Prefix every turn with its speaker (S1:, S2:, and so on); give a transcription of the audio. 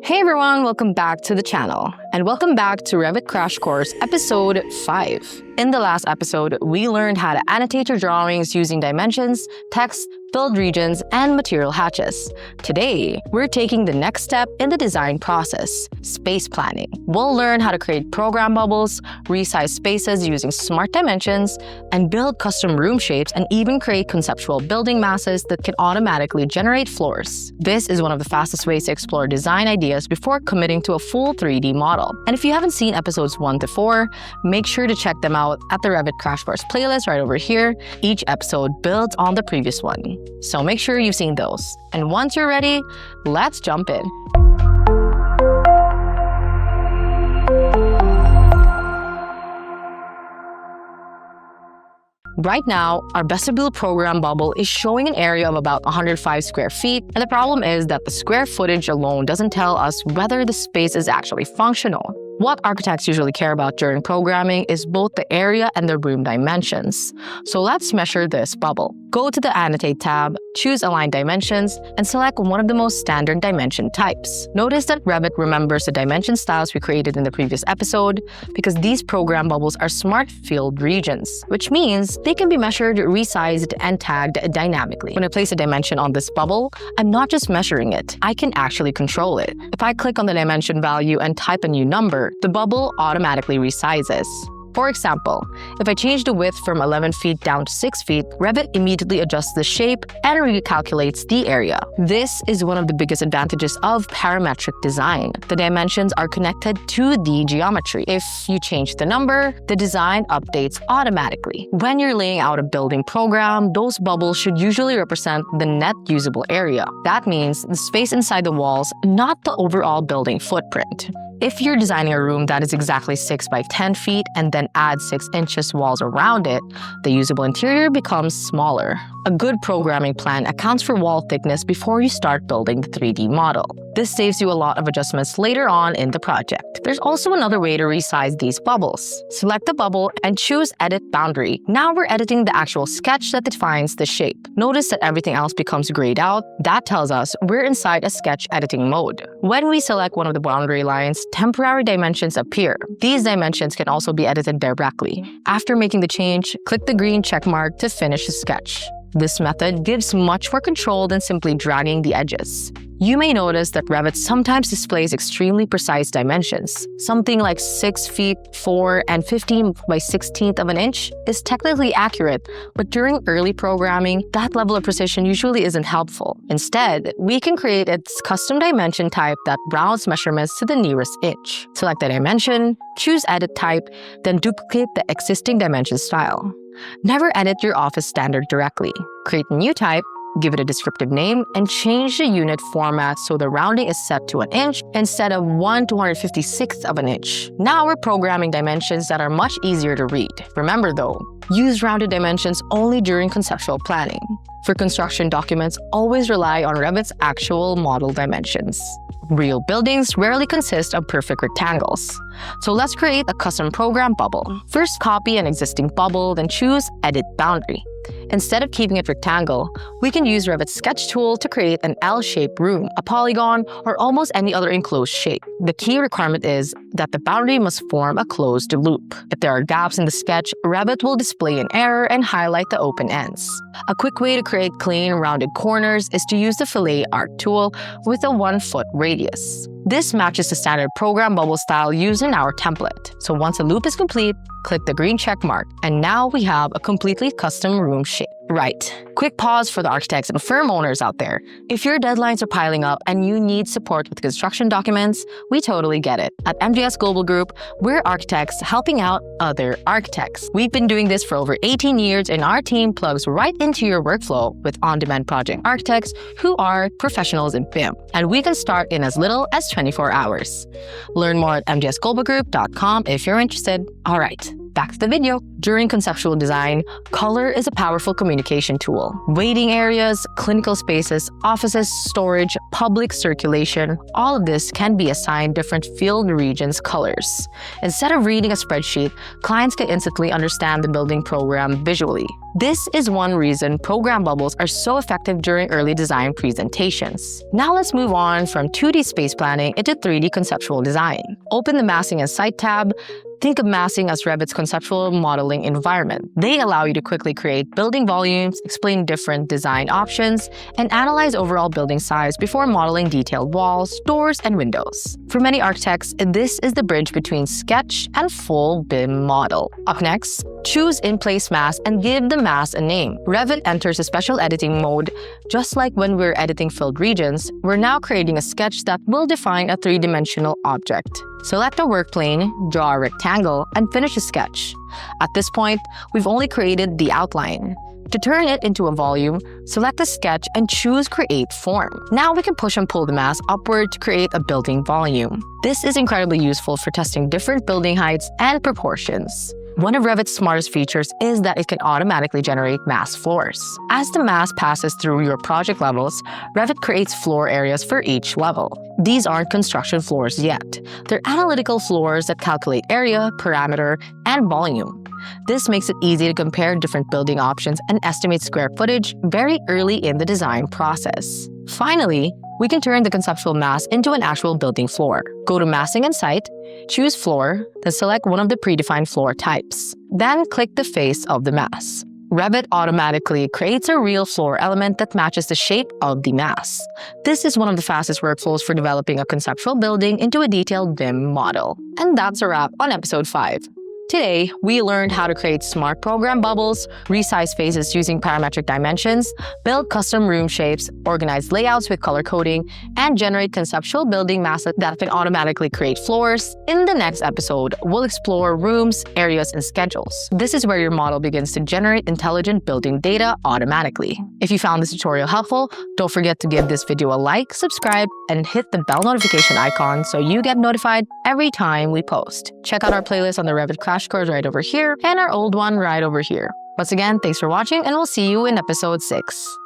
S1: Hey everyone, welcome back to the channel, and welcome back to Revit Crash Course episode 5. In the last episode, we learned how to annotate your drawings using dimensions, text, filled regions, and material hatches. Today, we're taking the next step in the design process, space planning. We'll learn how to create program bubbles, resize spaces using smart dimensions, and build custom room shapes, and even create conceptual building masses that can automatically generate floors. This is one of the fastest ways to explore design ideas before committing to a full 3D model. And if you haven't seen episodes 1 to 4, make sure to check them out at the Revit Crash Course playlist right over here. Each episode builds on the previous one, so make sure you've seen those. And once you're ready, let's jump in. Right now, our vestibule program bubble is showing an area of about 105 square feet, and the problem is that the square footage alone doesn't tell us whether the space is actually functional. What architects usually care about during programming is both the area and the room dimensions. So let's measure this bubble. Go to the Annotate tab, choose Align Dimensions, and select one of the most standard dimension types. Notice that Revit remembers the dimension styles we created in the previous episode because these program bubbles are smart filled regions, which means they can be measured, resized, and tagged dynamically. When I place a dimension on this bubble, I'm not just measuring it, I can actually control it. If I click on the dimension value and type a new number, the bubble automatically resizes. For example, if I change the width from 11 feet down to 6 feet, Revit immediately adjusts the shape and recalculates the area. This is one of the biggest advantages of parametric design. The dimensions are connected to the geometry. If you change the number, the design updates automatically. When you're laying out a building program, those bubbles should usually represent the net usable area. That means the space inside the walls, not the overall building footprint. If you're designing a room that is exactly 6 by 10 feet and then add 6 inches walls around it, the usable interior becomes smaller. A good programming plan accounts for wall thickness before you start building the 3D model. This saves you a lot of adjustments later on in the project. There's also another way to resize these bubbles. Select the bubble and choose Edit Boundary. Now we're editing the actual sketch that defines the shape. Notice that everything else becomes grayed out. That tells us we're inside a sketch editing mode. When we select one of the boundary lines, temporary dimensions appear. These dimensions can also be edited directly. After making the change, click the green check mark to finish the sketch. This method gives much more control than simply dragging the edges. You may notice that Revit sometimes displays extremely precise dimensions. Something like 6 feet, 4, and 15 by 16th of an inch is technically accurate, but during early programming, that level of precision usually isn't helpful. Instead, we can create a custom dimension type that rounds measurements to the nearest inch. Select the dimension, choose Edit Type, then duplicate the existing dimension style. Never edit your office standard directly. Create a new type, give it a descriptive name, and change the unit format so the rounding is set to an inch instead of 1/256th of an inch. Now we're programming dimensions that are much easier to read. Remember though, use rounded dimensions only during conceptual planning. For construction documents, always rely on Revit's actual model dimensions. Real buildings rarely consist of perfect rectangles. So let's create a custom program bubble. First, copy an existing bubble, then choose Edit Boundary. Instead of keeping it rectangle, we can use Revit's sketch tool to create an L-shaped room, a polygon, or almost any other enclosed shape. The key requirement is that the boundary must form a closed loop. If there are gaps in the sketch, Revit will display an error and highlight the open ends. A quick way to create clean, rounded corners is to use the Fillet Art tool with a 1-foot radius. This matches the standard program bubble style used in our template. So once a loop is complete, click the green check mark, and now we have a completely custom room shape. Right. Quick pause for the architects and firm owners out there. If your deadlines are piling up and you need support with construction documents, we totally get it. At MGS Global Group, we're architects helping out other architects. We've been doing this for over 18 years, and our team plugs right into your workflow with on-demand project architects who are professionals in BIM. And we can start in as little as 24 hours. Learn more at mgsglobalgroup.com if you're interested. All right, Back to the video. During conceptual design, color is a powerful communication tool. Waiting areas, clinical spaces, offices, storage, public circulation, all of this can be assigned different field regions colors. Instead of reading a spreadsheet, clients can instantly understand the building program visually. This is one reason program bubbles are so effective during early design presentations. Now let's move on from 2D space planning into 3D conceptual design. Open the Massing and Site tab. Think of massing as Revit's conceptual modeling environment. They allow you to quickly create building volumes, explain different design options, and analyze overall building size before modeling detailed walls, doors, and windows. For many architects, this is the bridge between sketch and full BIM model. Up next, choose in-place mass and give the mass a name. Revit enters a special editing mode. Just like when we're editing filled regions, we're now creating a sketch that will define a three-dimensional object. Select a work plane, draw a rectangle, and finish the sketch. At this point, we've only created the outline. To turn it into a volume, select the sketch and choose Create Form. Now we can push and pull the mass upward to create a building volume. This is incredibly useful for testing different building heights and proportions. One of Revit's smartest features is that it can automatically generate mass floors. As the mass passes through your project levels, Revit creates floor areas for each level. These aren't construction floors yet. They're analytical floors that calculate area, parameter, and volume. This makes it easy to compare different building options and estimate square footage very early in the design process. Finally, we can turn the conceptual mass into an actual building floor. Go to Massing and Site, choose Floor, then select one of the predefined floor types. Then click the face of the mass. Revit automatically creates a real floor element that matches the shape of the mass. This is one of the fastest workflows for developing a conceptual building into a detailed BIM model. And that's a wrap on episode 5. Today, we learned how to create smart program bubbles, resize faces using parametric dimensions, build custom room shapes, organize layouts with color coding, and generate conceptual building masses that can automatically create floors. In the next episode, we'll explore rooms, areas, and schedules. This is where your model begins to generate intelligent building data automatically. If you found this tutorial helpful, don't forget to give this video a like, subscribe, and hit the bell notification icon so you get notified every time we post. Check out our playlist on the Revit Crash Course right over here and our old one right over here. Once again, thanks for watching and we'll see you in episode 6.